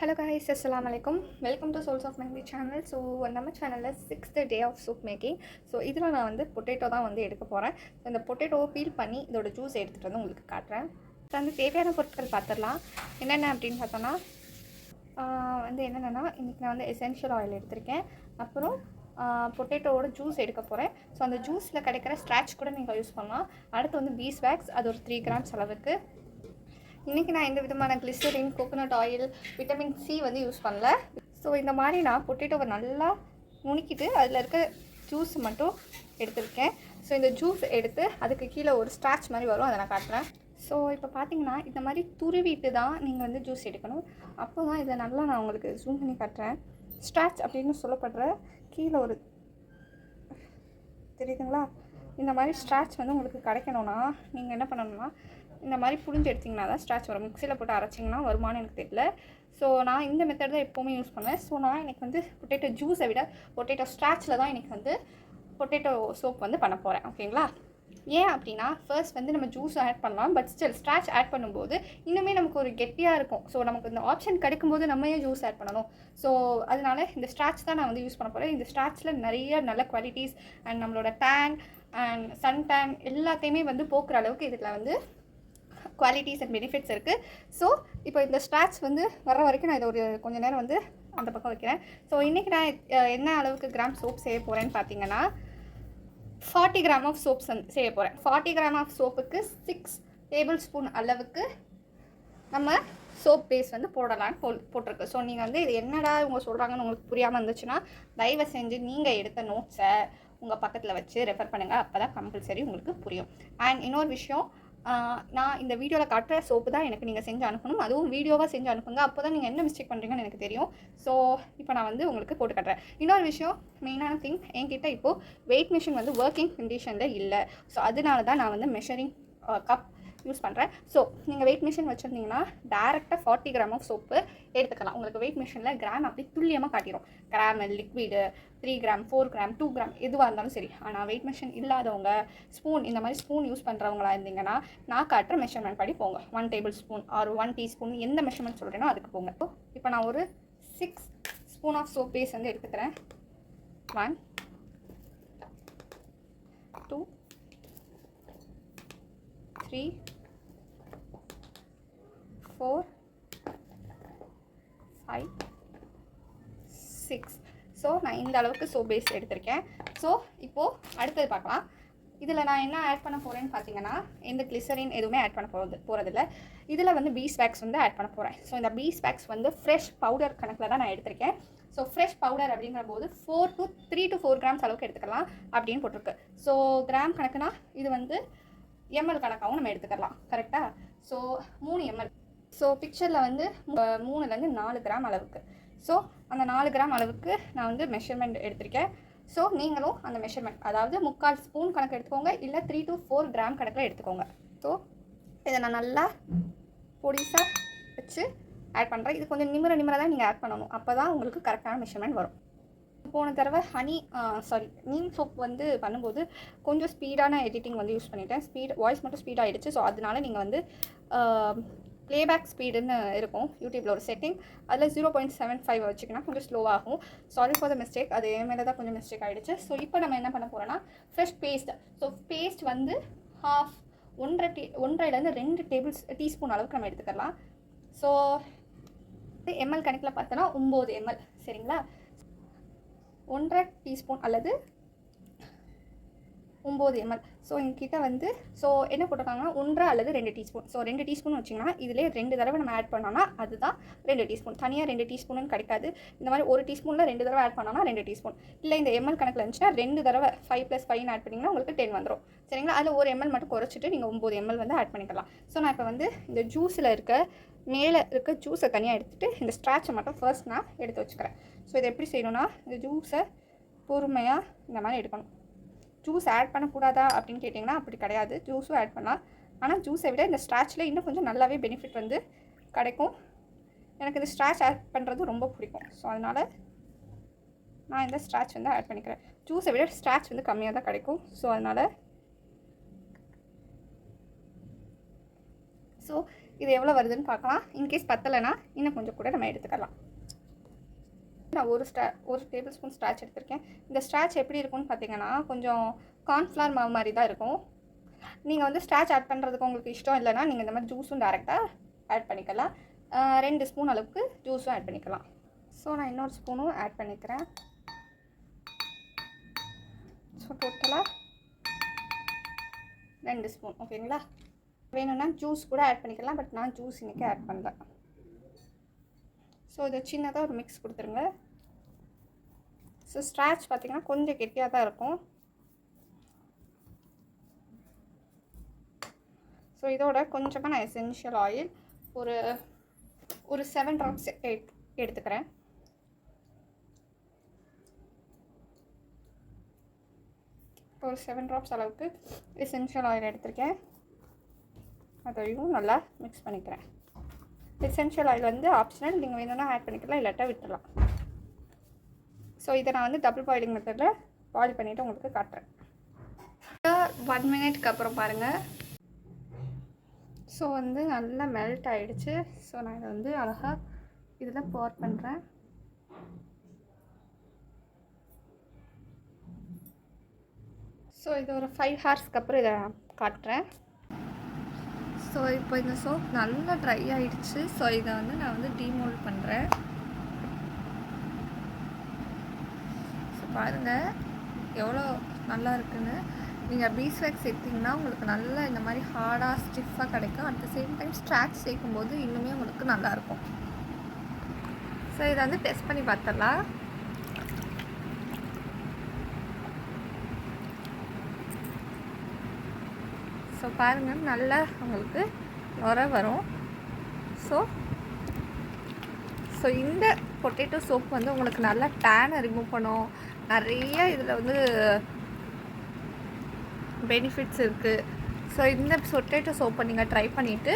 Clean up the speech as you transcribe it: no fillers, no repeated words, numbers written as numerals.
Hello guys, assalamu alaikum. Welcome to Souls of Mehndi channel. So நம்ம சேனலில் 6th day of soup making. So இதில் நான் வந்து potato தான் வந்து எடுக்க போகிறேன். இந்த பொட்டேட்டோவை பீல் பண்ணி இதோட ஜூஸ் எடுத்துகிட்டு வந்து உங்களுக்கு காட்டுறேன். இப்போ வந்து தேவையான பொருட்கள் பார்த்துடலாம். என்னென்ன அப்படின்னு பார்த்தோன்னா வந்து என்னென்னா இன்றைக்கி நான் வந்து எசென்ஷியல் ஆயில் எடுத்திருக்கேன். அப்புறம் பொட்டேட்டோவோட ஜூஸ் எடுக்க போகிறேன். ஸோ அந்த ஜூஸில் கிடைக்கிற ஸ்ட்ராச் கூட நீங்கள் யூஸ் பண்ணலாம். அடுத்து வந்து பீஸ் வேக்ஸ், அது ஒரு 3 grams அளவுக்கு. இன்றைக்கி நான் எந்த விதமான glycerin, coconut oil, vitamin C வந்து யூஸ் பண்ணல. ஸோ இந்த மாதிரி நான் பொட்டேட்டோவை நல்லா நுணுக்கிட்டு அதில் இருக்க ஜூஸ் மட்டும் எடுத்துருக்கேன். ஸோ இந்த ஜூஸ் எடுத்து அதுக்கு கீழே ஒரு ஸ்ட்ராச் மாதிரி வரும், அதை நான் காட்டுறேன். ஸோ இப்போ பார்த்தீங்கன்னா இந்த மாதிரி துருவிட்டு தான் நீங்கள் வந்து ஜூஸ் எடுக்கணும். அப்போ தான் இதை நல்லா நான் உங்களுக்கு ஜூம் பண்ணி காட்டுறேன். ஸ்ட்ராச் அப்படின்னு சொல்லப்படுற கீழே ஒரு தெரியுதுங்களா, இந்த மாதிரி ஸ்ட்ராச் வந்து உங்களுக்கு கிடைக்கணும்னா நீங்கள் என்ன பண்ணணும்னா இந்த மாதிரி புழிஞ்சு எடுத்திங்கன்னா தான் ஸ்ட்ராச் வரும். மிக்சியில் போட்டு அரைச்சிங்கன்னா வருமானு எனக்கு தெரியல. ஸோ நான் இந்த மெத்தட் தான் எப்போவுமே யூஸ் பண்ணுவேன். ஸோ நான் எனக்கு வந்து பொட்டேட்டோ ஜூஸை விட பொட்டேட்டோ ஸ்ட்ராச்சில் தான் எனக்கு வந்து பொட்டேட்டோ சோப் வந்து பண்ண போகிறேன். ஓகேங்களா? ஏன் அப்படின்னா ஃபர்ஸ்ட் வந்து நம்ம ஜூஸ் ஆட் பண்ணலாம், பட் ஸ்டில் ஸ்ட்ராச் ஆட் பண்ணும்போது இன்னுமே நமக்கு ஒரு கெட்டியாக இருக்கும். ஸோ நமக்கு இந்த ஆப்ஷன் கிடைக்கும்போது நம்ம ஏன் ஜூஸ் ஆட் பண்ணணும்? ஸோ அதனால இந்த ஸ்ட்ராச் தான் நான் வந்து யூஸ் பண்ண போகிறேன். இந்த ஸ்ட்ராச்சில் நிறைய நல்ல குவாலிட்டிஸ் அண்ட் நம்மளோட டேன் அண்ட் சன் டேன் எல்லாத்தையுமே வந்து போக்குற அளவுக்கு இதில் வந்து குவாலிட்டிஸ் அண்ட் பெனிஃபிட்ஸ் இருக்குது. ஸோ இப்போ இந்த ஸ்ட்ராச் வந்து வர வரைக்கும் நான் இதை ஒரு கொஞ்சம் நேரம் வந்து அந்த பக்கம் வைக்கிறேன். ஸோ இன்றைக்கி நான் என்ன அளவுக்கு கிராம் சோப் செய்ய போகிறேன்னு பார்த்தீங்கன்னா 40 grams ஆஃப் சோப்ஸ் வந்து செய்ய போகிறேன். 40 grams ஆஃப் சோப்புக்கு 6 tablespoon அளவுக்கு நம்ம சோப் பேஸ் வந்து போடலான்னு போட்டிருக்கு. ஸோ நீங்கள் வந்து இது என்னடா இவங்க சொல்கிறாங்கன்னு உங்களுக்கு புரியாமல் இருந்துச்சுன்னா தயவு செஞ்சு நீங்கள் எடுத்த நோட்ஸை உங்கள் பக்கத்தில் வச்சு ரெஃபர் பண்ணுங்கள். அப்போ தான் கம்பல்சரி உங்களுக்கு புரியும். அண்ட் இன்னொரு விஷயம், நான் இந்த வீடியோவில் காட்டுற சோப்பு தான் எனக்கு நீங்கள் செஞ்சு அனுப்பணும். அதுவும் வீடியோவாக செஞ்சு அனுப்புங்க. அப்போ தான் நீங்கள் என்ன மிஸ்டேக் பண்ணுறீங்கன்னு எனக்கு தெரியும். ஸோ இப்போ நான் வந்து உங்களுக்கு போட்டு காட்டுறேன். இன்னொரு விஷயம், மெயினான திங், என்கிட்ட இப்போது வெயிட் மிஷின் வந்து ஒர்க்கிங் கண்டிஷனில் இல்லை. ஸோ அதனால தான் நான் வந்து மெஷரிங் கப் யூஸ் பண்ணுறேன். ஸோ நீங்கள் வெயிட் மிஷின் வச்சுருந்தீங்கன்னா டேரெக்டாக 40 grams ஆஃப் சோப்பு எடுத்துக்கலாம். உங்களுக்கு வெயிட் மிஷினில் கிராம் அப்படி துல்லியமாக காட்டிடும். Gram, liquid, 3 grams, 4 grams, 2 grams எதுவாக இருந்தாலும் சரி. ஆனால் வெயிட் மிஷின் இல்லாதவங்க ஸ்பூன், இந்த மாதிரி ஸ்பூன் யூஸ் பண்ணுறவங்களா இருந்தீங்கன்னா நான் காட்டுற மெஷர்மெண்ட் படி போங்க. 1 tablespoon ஆர் 1 teaspoon எந்த மெஷர்மெண்ட் சொல்கிறேனோ அதுக்கு போங்க. இப்போ நான் ஒரு 6 spoon ஆஃப் சோப் பேஸ் வந்து எடுத்துக்கிறேன். 1 2 3 4 5 6. ஸோ நான் இந்த அளவுக்கு சோப் பேஸ் எடுத்திருக்கேன். ஸோ இப்போது அடுத்தது பார்க்கலாம். இதில் நான் என்ன ஆட் பண்ண போகிறேன்னு பார்த்தீங்கன்னா எந்த கிளிசரின் எதுவுமே ஆட் பண்ண போகிறதில்ல. இதில் வந்து பீஸ் வேக்ஸ் வந்து ஆட் பண்ண போகிறேன். ஸோ இந்த பீஸ் வேக்ஸ் வந்து ஃப்ரெஷ் பவுடர் கணக்கில் தான் நான் எடுத்திருக்கேன். ஸோ ஃப்ரெஷ் பவுடர் அப்படிங்கிற போது 3 to 4 grams அளவுக்கு எடுத்துக்கலாம் அப்படின்னு போட்டிருக்கு. ஸோ கிராம் கணக்குனா இது வந்து எம்எல் கணக்காகவும் நம்ம எடுத்துக்கலாம். கரெக்டாக? So 3 ml. ஸோ பிக்சரில் வந்து 3லேருந்து 4 grams அளவுக்கு. ஸோ அந்த 4 grams அளவுக்கு நான் வந்து மெஷர்மெண்ட் எடுத்திருக்கேன். ஸோ நீங்களும் அந்த மெஷர்மெண்ட், அதாவது 3/4 ஸ்பூன் கணக்கு எடுத்துக்கோங்க, இல்லை 3 to 4 grams கணக்கில் எடுத்துக்கோங்க. ஸோ இதை நான் நல்லா பொடிசாக வச்சு ஆட் பண்ணுறேன். இது கொஞ்சம் நிமிர தான் நீங்கள் ஆட் பண்ணணும். அப்போ தான் உங்களுக்கு கரெக்டான மெஷர்மெண்ட் வரும். போன தடவை நீம் சோப் வந்து பண்ணும்போது கொஞ்சம் ஸ்பீடான எடிட்டிங் வந்து யூஸ் பண்ணிட்டேன். வாய்ஸ் மட்டும் ஸ்பீடாகிடுச்சு. ஸோ அதனால நீங்கள் வந்து ப்ளேபேக் ஸ்பீடுன்னு இருக்கும் யூடியூப்பில் ஒரு செட்டிங், அதில் 0.75 வச்சுக்கினா கொஞ்சம் ஸ்லோவாகும். சாரி ஃபார் த மிஸ்டேக், அது என் மேலே தான் கொஞ்சம் மிஸ்டேக் ஆகிடுச்சு. ஸோ இப்போ நம்ம என்ன பண்ண போகிறோன்னா ஃப்ரெஷ் பேஸ்ட். ஸோ பேஸ்ட் வந்து 1.5லேருந்து 2 டீஸ்பூன் அளவுக்கு நம்ம எடுத்துக்கலாம். ஸோ எம்எல் கணக்கில் பார்த்தோன்னா 9 ml. சரிங்களா? 1.5 டீஸ்பூன் அல்லது 9 ml. ஸோ எங்ககிட்ட வந்து என்ன போட்டிருக்காங்கன்னா 1 அல்லது 2 டீஸ்பூன். ஸோ 2 டீஸ்பூன் வச்சிங்கன்னா இதிலே 2 தடவை நம்ம ஆட் பண்ணோன்னா அதுதான் 2 டீஸ்பூன். தனியாக 2 டீஸ்பூன்னு கிடைக்காது. இந்த மாதிரி ஒரு டீஸ்பூனில் 2 தடவை ஆட் பண்ணோன்னா 2 டீஸ்பூன். இல்லை இந்த எம்எல் கணக்கில் இருந்துச்சுன்னா 2 தடவை 5 + 5 ஆட் பண்ணிங்கன்னா உங்களுக்கு 10 வந்துடும். சரிங்களா? அதில் ஒரு ml மட்டும் குறைச்சிட்டு நீங்கள் 9 ml வந்து ஆட் பண்ணிக்கலாம். ஸோ நான் இப்போ வந்து இந்த ஜூஸில் மேலே இருக்க ஜூஸை தனியாக எடுத்துகிட்டு இந்த ஸ்ட்ராச்சை மட்டும் ஃபர்ஸ்ட் நான் எடுத்து வச்சுக்கிறேன். ஸோ இதை எப்படி செய்யணும்னா இந்த ஜூஸை பொறுமையாக இந்த மாதிரி எடுக்கணும். ஜூஸ் ஆட் பண்ணக்கூடாதா அப்படின்னு கேட்டிங்கன்னா அப்படி கிடையாது. ஜூஸும் ஆட் பண்ணலாம். ஆனால் ஜூஸை விட இந்த ஸ்ட்ராச்சில் இன்னும் கொஞ்சம் நல்லாவே பெனிஃபிட் வந்து கிடைக்கும். எனக்கு இந்த ஸ்ட்ராச் ஆட் பண்ணுறது ரொம்ப பிடிக்கும். ஸோ அதனால் நான் இந்த ஸ்ட்ராச் வந்து ஆட் பண்ணிக்கிறேன். ஜூஸை விட ஸ்ட்ராச் வந்து கம்மியாக தான் கிடைக்கும். ஸோ அதனால் இது எவ்வளோ வருதுன்னு பார்க்கலாம். இன்கேஸ் பத்தலைன்னா இன்னும் கொஞ்சம் கூட நம்ம எடுத்துக்கலாம். நான் ஒரு டேபிள் ஸ்பூன் ஸ்டார்ச் எடுத்திருக்கேன். இந்த ஸ்டார்ச் எப்படி இருக்கும்னு பார்த்தீங்கன்னா கொஞ்சம் கார்ன்ஃப்ளவர் மாவு மாதிரி தான் இருக்கும். நீங்கள் வந்து ஸ்டார்ச் ஆட் பண்ணுறதுக்கு உங்களுக்கு இஷ்டம் இல்லைன்னா நீங்கள் இந்த மாதிரி ஜூஸும் டேரெக்டாக ஆட் பண்ணிக்கலாம். 2 ஸ்பூன் அளவுக்கு ஜூஸும் ஆட் பண்ணிக்கலாம். ஸோ நான் இன்னொரு ஸ்பூனும் ஆட் பண்ணிக்கிறேன். ஸோ டோட்டலாக 2 ஸ்பூன் ஓகேங்களா. வேணும்னா ஜூஸ் கூட ஆட் பண்ணிக்கலாம். பட் நான் ஜூஸ் இன்றைக்கி ஆட் பண்ணல. ஸோ இதை சின்னதாக ஒரு மிக்ஸ் கொடுத்துருங்க. ஸோ ஸ்டார்ச் பார்த்திங்கன்னா கொஞ்சம் கெட்டியாக தான் இருக்கும். ஸோ இதோட கொஞ்சமாக நான் எசென்ஷியல் ஆயில் ஒரு 7 ட்ராப்ஸ் எடுத்துக்கிறேன். ஒரு 7 ட்ராப்ஸ் அளவுக்கு எசென்ஷியல் ஆயில் எடுத்திருக்கேன். அதையும் நல்லா மிக்ஸ் பண்ணிக்கிறேன். எசென்ஷியல் ஆயில் வந்து ஆப்ஷனல், நீங்கள் வேணும்னா ஆட் பண்ணிக்கலாம், இல்லாட்டா விட்டுடலாம். ஸோ இதை நான் வந்து டபுள் பாயிலிங் மெத்தடில் பாயில் பண்ணிவிட்டு உங்களுக்கு காட்டுறேன். 1 மினிட்க்கு அப்புறம் பாருங்கள். ஸோ வந்து நல்லா மெல்ட் ஆகிடுச்சு. ஸோ நான் இதை வந்து அழகாக இதில் போர் பண்ணுறேன். ஸோ இது ஒரு 5 ஹார்ஸ்க்கு அப்புறம் இதை காட்டுறேன். ஸோ இப்போ இந்த சோப் நல்லா ட்ரை ஆகிடுச்சு. ஸோ இதை வந்து நான் வந்து டீமோல்ட் பண்ணுறேன். ஸோ பாருங்கள் எவ்வளோ நல்லா இருக்குன்னு. நீங்கள் பீஸ்வேக்ஸ் சேர்த்திங்கன்னா உங்களுக்கு நல்லா இந்த மாதிரி ஹார்டாக ஸ்டிஃபாக கிடைக்கும். At the same time starch சேர்க்கும்போது இன்னுமே உங்களுக்கு நல்லாயிருக்கும். ஸோ இதை வந்து டெஸ்ட் பண்ணி பார்த்துடலாம். ஸோ பாருங்கள் நல்லா உங்களுக்கு நுரை வரும். ஸோ இந்த பொட்டேட்டோ சோப் வந்து உங்களுக்கு நல்லா டேனை ரிமூவ் பண்ணும். நிறைய இதில் வந்து பெனிஃபிட்ஸ் இருக்குது. ஸோ இந்த பொட்டேட்டோ சோப்பை நீங்கள் ட்ரை பண்ணிவிட்டு